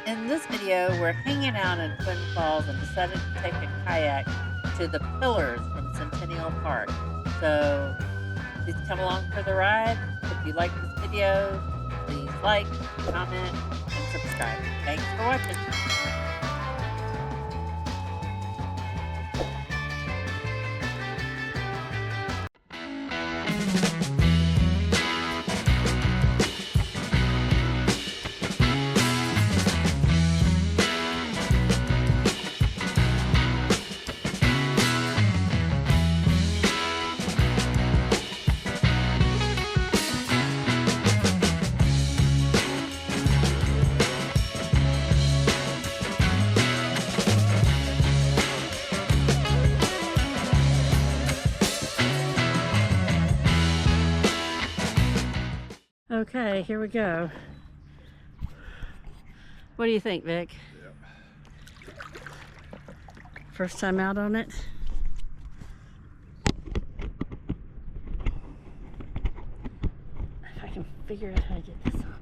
In this video, we're hanging out in Twin Falls and decided to take a kayak to the pillars from Centennial Park. So please come along for the ride. If you like this video, please like, comment, and subscribe. Thanks for watching. Okay, here we go. What do you think, Vic? Yep. First time out on it? If I can figure out how to get this on.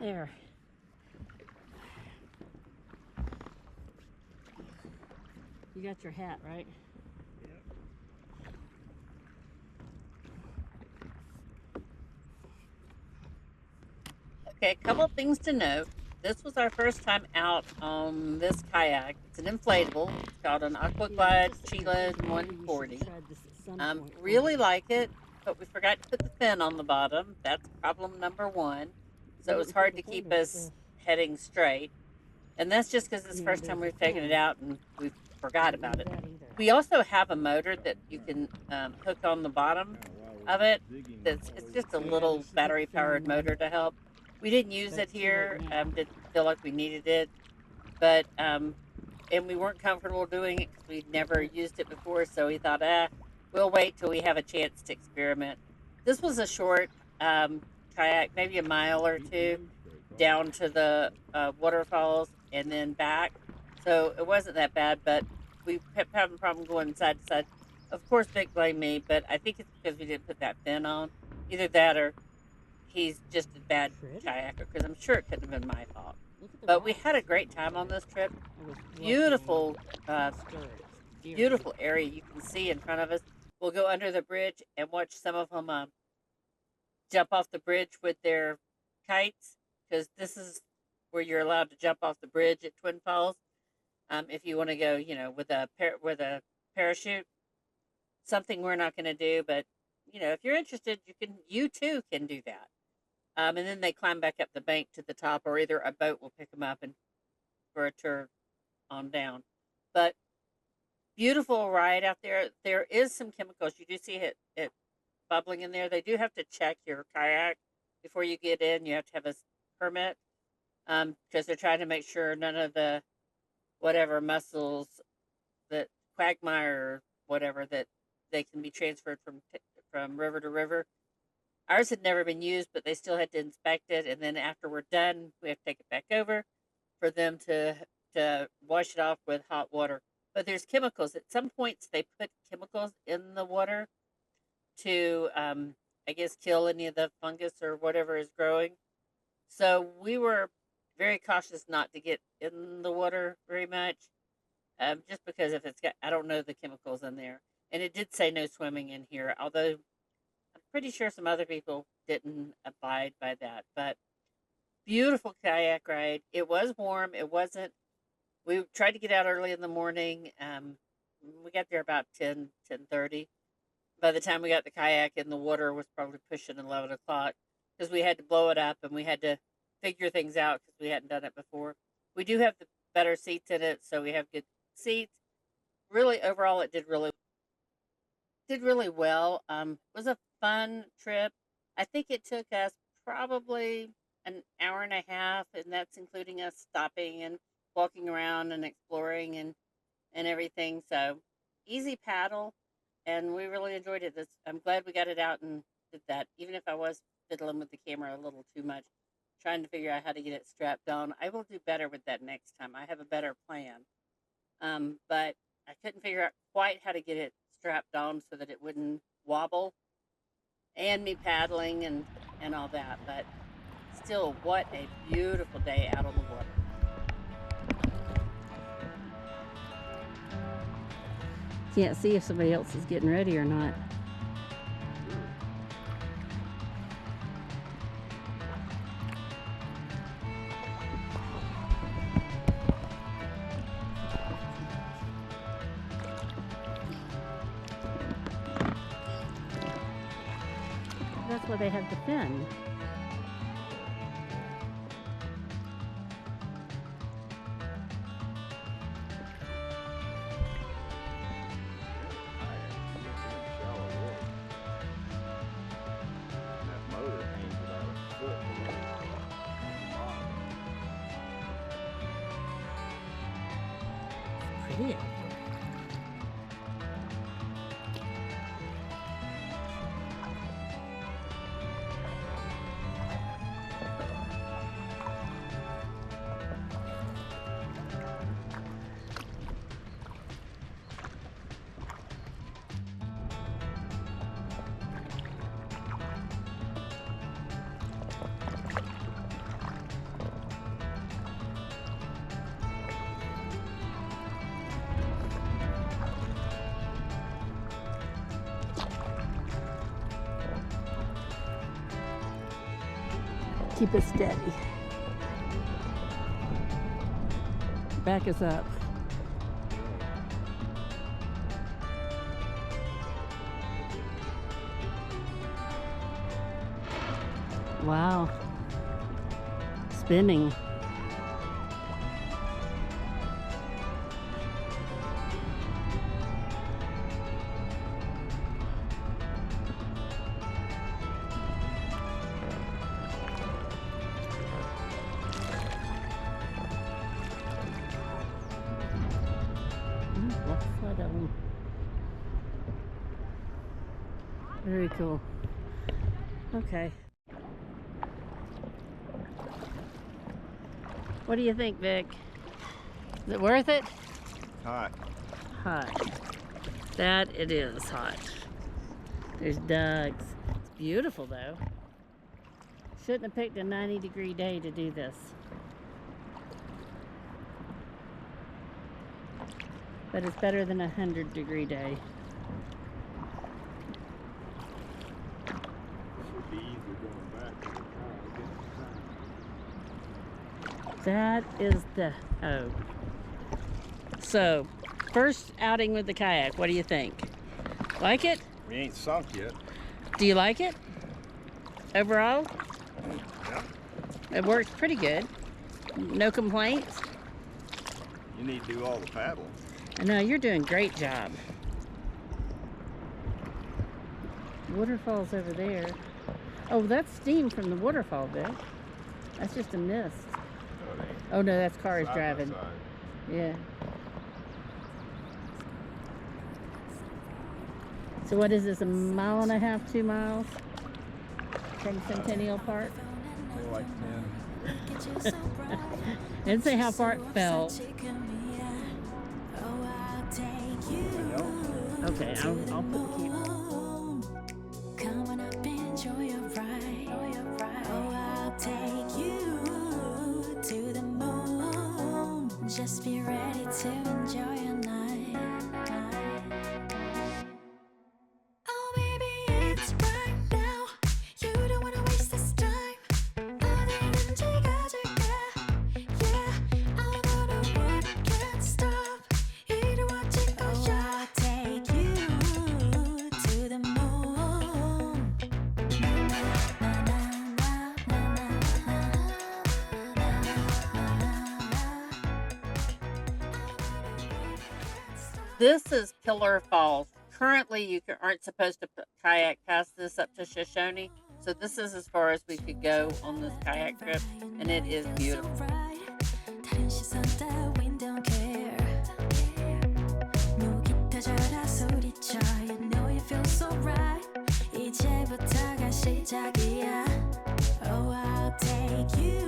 There. You got your hat, right? Yep. Okay, a couple things to note. This was our first time out on this kayak. It's an inflatable. It's called an Aqua Glide Chila 140. Really like it, but we forgot to put the fin on the bottom. That's problem number one. So it was hard to keep us heading straight. And that's just because it's the first time we've taken it out and we forgot about it. We also have a motor that you can hook on the bottom of it. It's just a little battery-powered motor to help. We didn't use it here. Didn't feel like we needed it, but and we weren't comfortable doing it because we'd never used it before. So we thought, we'll wait till we have a chance to experiment. This was a short kayak, maybe a mile or two, down to the waterfalls and then back. So it wasn't that bad, but we kept having a problem going side to side. Of course, Vic blamed me, but I think it's because we didn't put that fin on. Either that or he's just a bad kayaker, because I'm sure it couldn't have been my fault. But we had a great time on this trip. Beautiful, beautiful area you can see in front of us. We'll go under the bridge and watch some of them jump off the bridge with their kites, because this is where you're allowed to jump off the bridge at Twin Falls. If you want to go, with a parachute, something we're not going to do, but if you're interested, you too can do that. And then they climb back up the bank to the top, or either a boat will pick them up and for a tour on down. But beautiful ride out there. There is some chemicals. You do see it bubbling in there. They do have to check your kayak before you get in. You have to have a permit, because they're trying to make sure none of the whatever mussels, that quagmire or whatever, that they can be transferred from river to river. Ours had never been used, but they still had to inspect it, and then after we're done, we have to take it back over for them to wash it off with hot water. But there's chemicals. At some points, they put chemicals in the water to, I guess, kill any of the fungus or whatever is growing. So we were very cautious not to get in the water very much, just because if it's got, I don't know the chemicals in there. And it did say no swimming in here, although I'm pretty sure some other people didn't abide by that. But beautiful kayak ride. It was warm. It wasn't. We tried to get out early in the morning. We got there about 10:30. By the time we got the kayak in, the water was probably pushing 11 o'clock, because we had to blow it up and we had to figure things out because we hadn't done it before. We do have the better seats in it, so we have good seats. Really, overall, it did really well. It was a fun trip. I think it took us probably an hour and a half, and that's including us stopping and walking around and exploring and everything. So easy paddle, and we really enjoyed it. I'm glad we got it out and did that, even if I was fiddling with the camera a little too much, trying to figure out how to get it strapped on. I will do better with that next time. I have a better plan. But I couldn't figure out quite how to get it strapped on so that it wouldn't wobble and me paddling and all that. But still, what a beautiful day out on the water. Can't see if somebody else is getting ready or not. That's why they have the fin. Pretty. Keep it steady. Back is up. Wow. Spinning. Left side of them. Very cool. Okay. What do you think, Vic? Is it worth it? Hot. Hot. That it is hot. There's ducks. It's beautiful though. Shouldn't have picked a 90-degree day to do this. But it's better than a 100-degree day. Should be easier going back to the car. That is the So, first outing with the kayak. What do you think? Like it? We ain't sunk yet. Do you like it? Overall? Yeah. It works pretty good. No complaints? You need to do all the paddling. I know, you're doing a great job. Waterfall's over there. Oh, that's steam from the waterfall, Vic. That's just a mist. No, it ain't. Oh no, that's cars Side by driving. side. Yeah. So what is this, a mile and a half, 2 miles from Centennial Park? More like 10. Didn't say how far it felt. Okay, I'll put the camera. Come on up, enjoy your ride. Oh, I'll take you to the moon. Just be ready to enjoy your night. Oh, baby, it's right now. You don't wanna waste this time. 어디든지 가줄게. Yeah, I know the world can't stop. 이루어질 거야. I'll take you to the moon. This is Pillar Falls. Currently, you aren't supposed to kayak past this up to Shoshone. So this is as far as we could go on this kayak trip, and it is beautiful. 다른 시선 따윈 don't care. 목이 터져라 소리쳐. You know you feel so right. 이제부터가 시작이야. Oh, I'll take you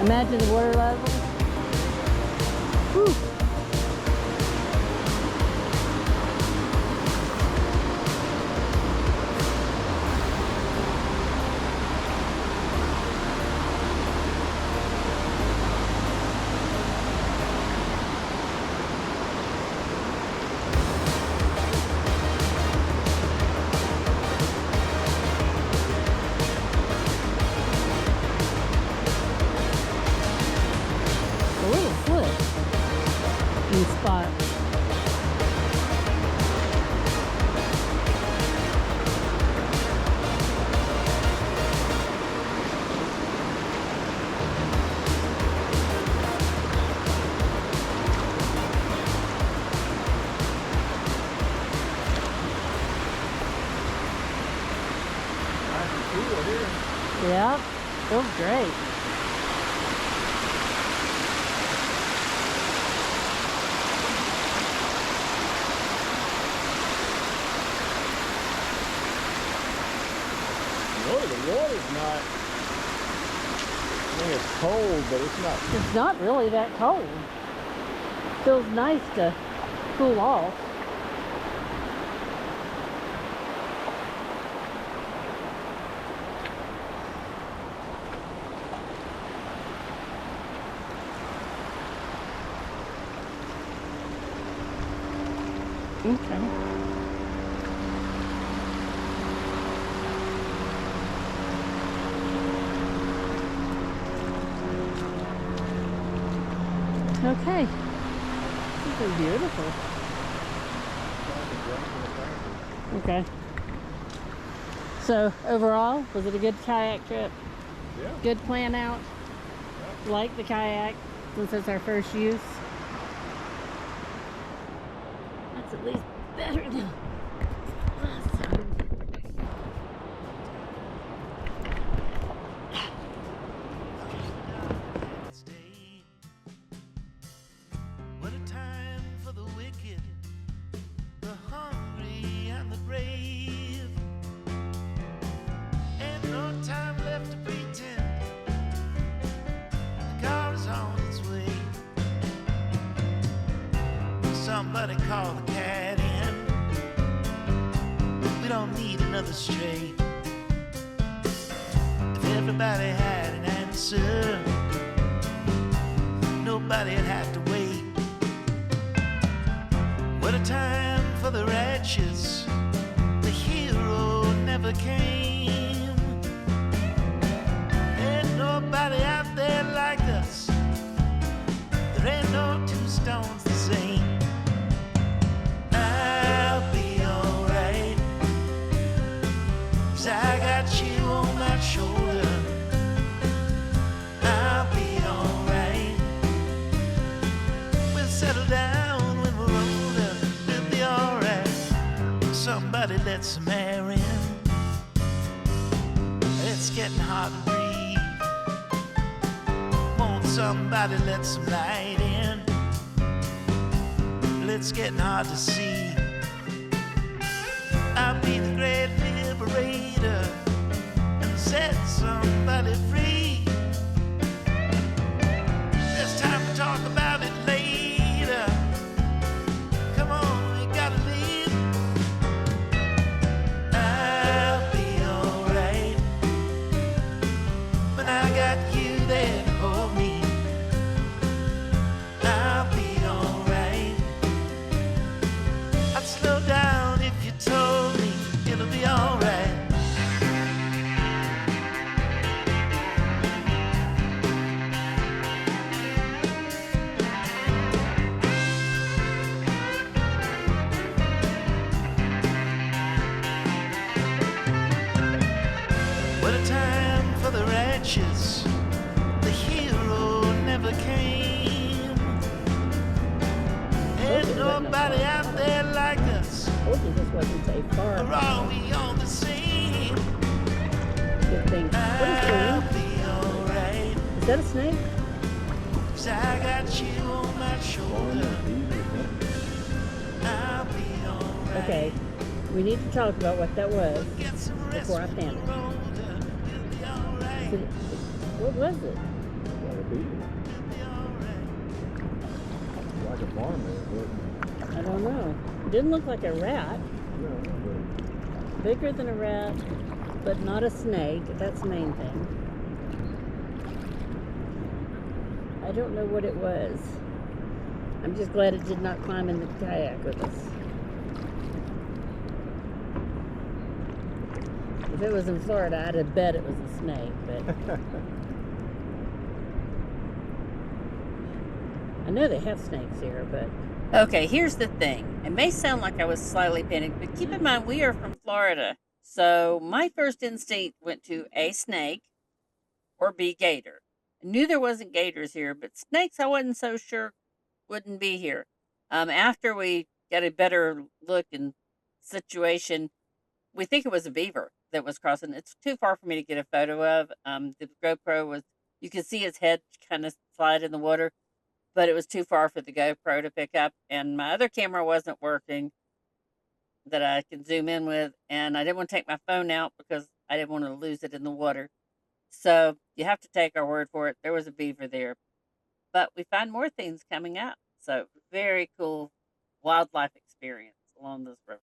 Imagine the water level. Whew. A little slip in spots. Nice and cool here. Yeah, feels great. Really, the water's not. I mean, it's cold, but it's not. It's not really that cold. Feels nice to cool off. Okay. Okay. This is beautiful. Okay. So overall, was it a good kayak trip? Yeah. Good plan out? Like the kayak since it's our first use? That's at least better than last time. What a time for the wicked, the hungry and the brave. Ain't no time left to pretend. The car is on its way. Somebody call the cat in. We don't need another stray. If everybody had an answer, nobody'd have to wait. What a time for the righteous. The hero never came. Ain't nobody out there like us. There ain't no two stones the same. I'll be alright, 'cause I got you on my shoulder. I'll be alright. We'll settle down when we're older. We'll be alright. Somebody let some air in. It's getting hard to breathe. Won't somebody let some light in? It's getting hard to see. I'll be the great liberator and set somebody free. There's time to talk about it later. Come on, we gotta leave. I'll be alright when I got you there to hold me. I'll be alright. I'd slow down if you told me it'll be alright. What a time for the righteous. The hero never came. Ain't nobody out there like us. Told you this wasn't a far Or are we all the same? good thing. What is I'll going be alright, on? Is that a snake? 'cause I got you on my shoulder. I'll be alright. Okay. We need to talk about what that was. Get some rest Before I when panic. we're older. We'll be alright. What was it? people. Like a farmer, but I don't know. Didn't look like a rat. no, but Bigger than a rat, but not a snake. That's the main thing. I don't know what it was. I'm just glad it did not climb in the kayak with us. If it was in Florida, I'd have bet it was a snake, but I know they have snakes here, but Okay, here's the thing. It may sound like I was slightly panicked, but keep in mind we are from Florida. So my first instinct went to A, snake, or B, gator. I knew there wasn't gators here, but snakes I wasn't so sure wouldn't be here. After we got a better look and situation, we think it was a beaver that was crossing. It's too far for me to get a photo of. The GoPro was, you could see its head kind of slide in the water, but it was too far for the GoPro to pick up. And my other camera wasn't working that I could zoom in with. And I didn't want to take my phone out because I didn't want to lose it in the water. So you have to take our word for it. There was a beaver there. But we find more things coming up. So very cool wildlife experience along this river.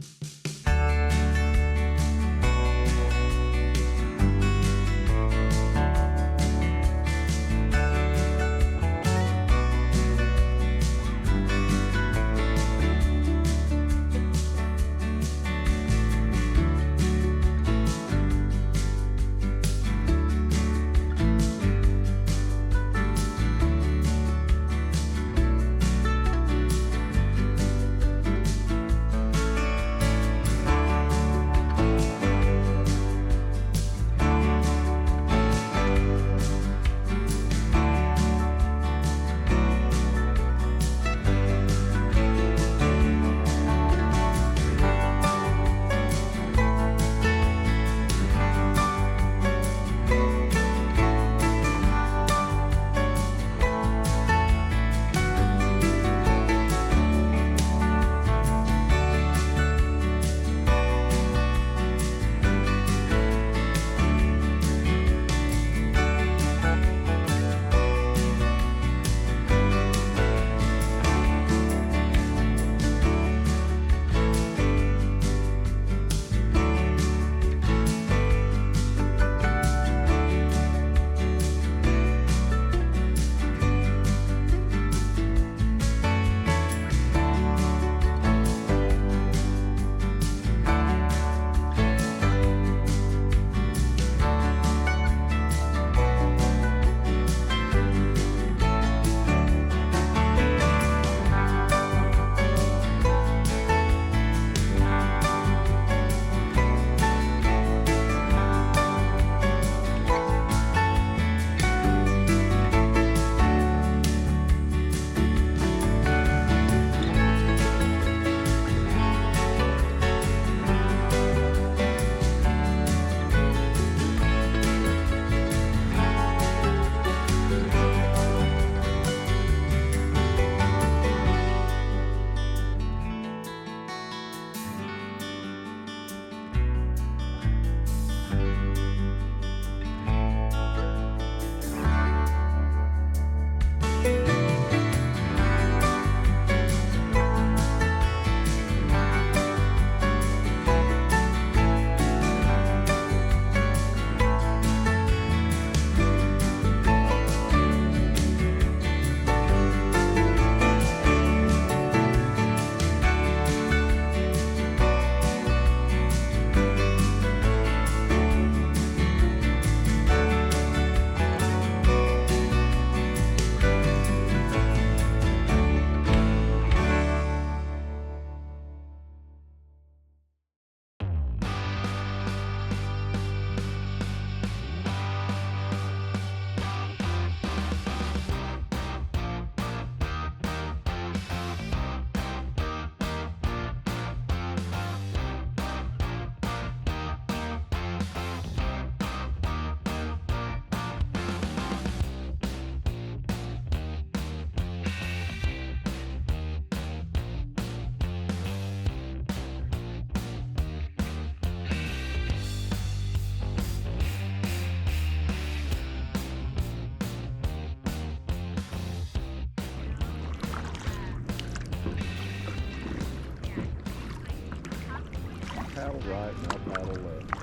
paddle right and I'll paddle left.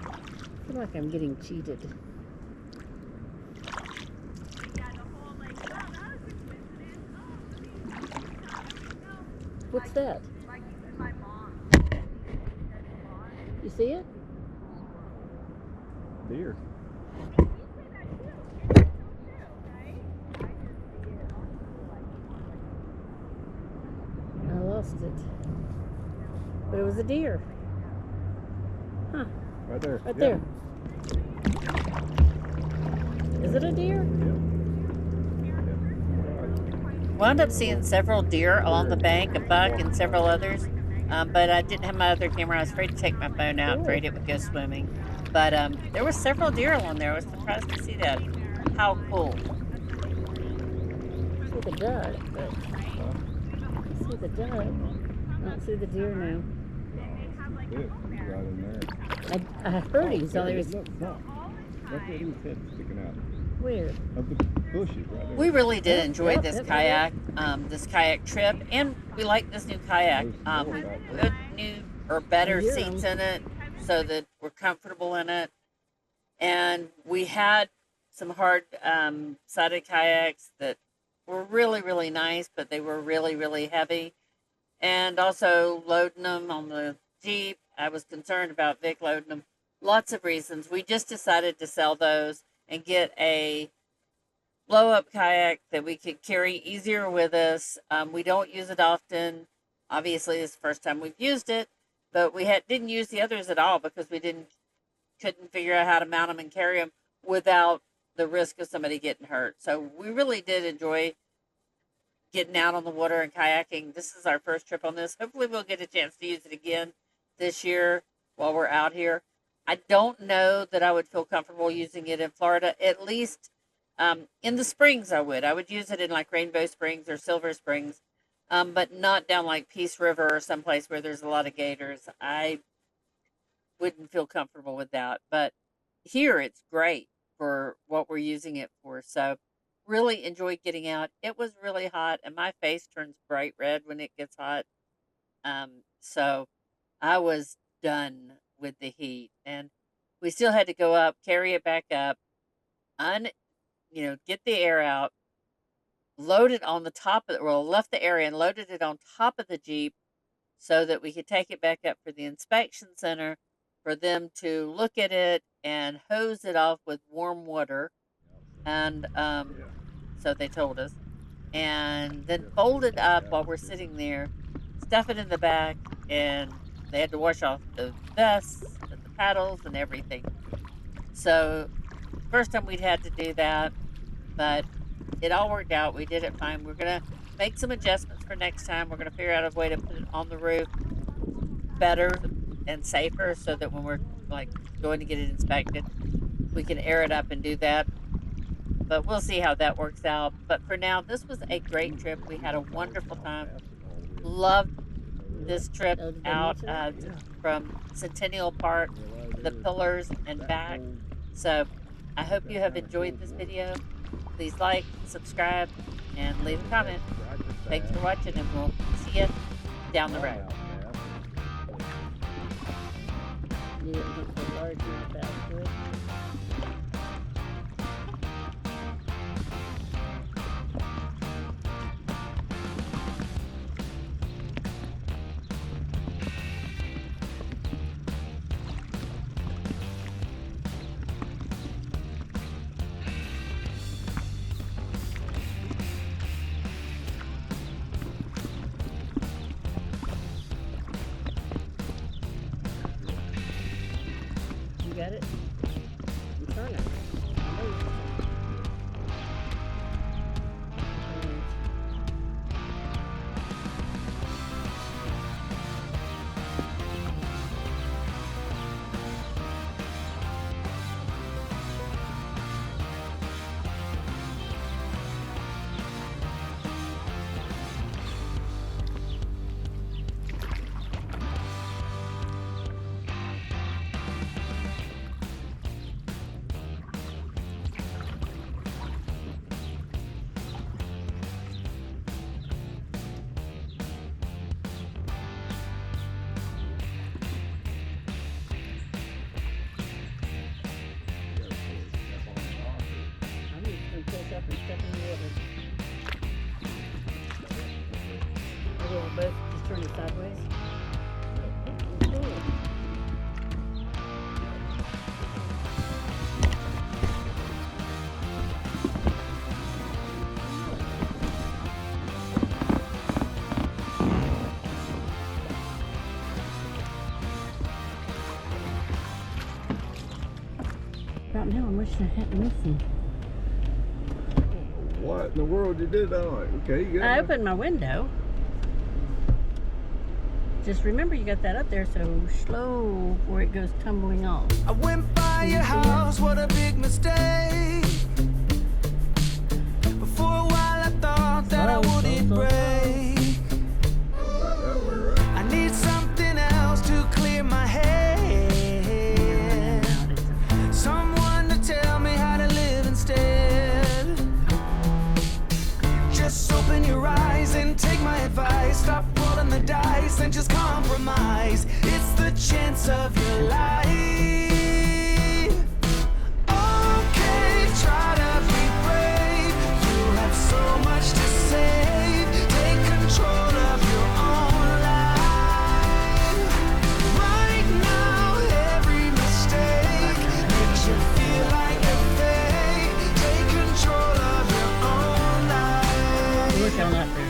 I feel like I'm getting cheated. What's that? You see it? Deer. I lost it. But it was a deer. Huh. Right there. Right Yeah. there. Is it a deer? Wound up seeing several deer along the bank, a buck and several others. But I didn't have my other camera. I was afraid to take my phone out, afraid it would go swimming. But there were several deer along there. I was surprised to see that. How cool. I see the duck, but I see the duck. I don't see the deer now. Good. He's right in there. I heard him, so there was Look, look. Look at his head sticking out weird. of the bushes right there. We really did enjoy Yep, this yep, kayak trip, and we like this new kayak. We put new or better Yeah. seats in it so that we're comfortable in it. And we had some hard sided kayaks that were really, really nice, but they were really, really heavy. And also loading them on the Jeep, I was concerned about Vic loading them. Lots of reasons. We just decided to sell those and get a blow up kayak that we could carry easier with us. We don't use it often. Obviously, it's the first time we've used it, but we didn't use the others at all because we couldn't figure out how to mount them and carry them without the risk of somebody getting hurt. So we really did enjoy getting out on the water and kayaking. This is our first trip on this. Hopefully, we'll get a chance to use it again this year while we're out here. I don't know that I would feel comfortable using it in Florida. At least in the springs, I would. I would use it in like Rainbow Springs or Silver Springs, but not down like Peace River or someplace where there's a lot of gators. I wouldn't feel comfortable with that. But here, it's great for what we're using it for. So really enjoyed getting out. It was really hot, and my face turns bright red when it gets hot. So I was done with the heat, and we still had to go up, carry it back up, get the air out, load it on the top of left the area and loaded it on top of the Jeep so that we could take it back up for the inspection center for them to look at it and hose it off with warm water. And so they told us. And then fold it up while we're sitting there, stuff it in the back, and they had to wash off the vests and the paddles and everything. So first time we'd had to do that, but it all worked out. We did it fine. We're going to make some adjustments for next time. We're going to figure out a way to put it on the roof better and safer so that when we're like going to get it inspected, we can air it up and do that. But we'll see how that works out. But for now, this was a great trip. We had a wonderful time. Loved this trip out from Centennial Park to the Pillars and back. So I hope you have enjoyed this video. Please like, subscribe, and leave a comment. Thanks for watching, and we'll see you down the road. You didn't get the large enough out to it. You got it? will both just turn it sideways. Right now, I'm wishing I hadn't missed him. What in the world you did? I'm like, okay, you got I it. opened my window. Just remember you got that up there, so slow before it goes tumbling off. I went by your house, what a big mistake. For a while I thought that I wouldn't break. That way, right? I need something else to clear my head. Someone to tell me how to live instead. Just open your eyes and take my advice. Stop rolling the dice and just compromise. It's the chance of your life. Okay, try to be brave. You have so much to save. Take control of your own life. Right now, every mistake makes you feel like a fake. Take control of your own life. Work on that for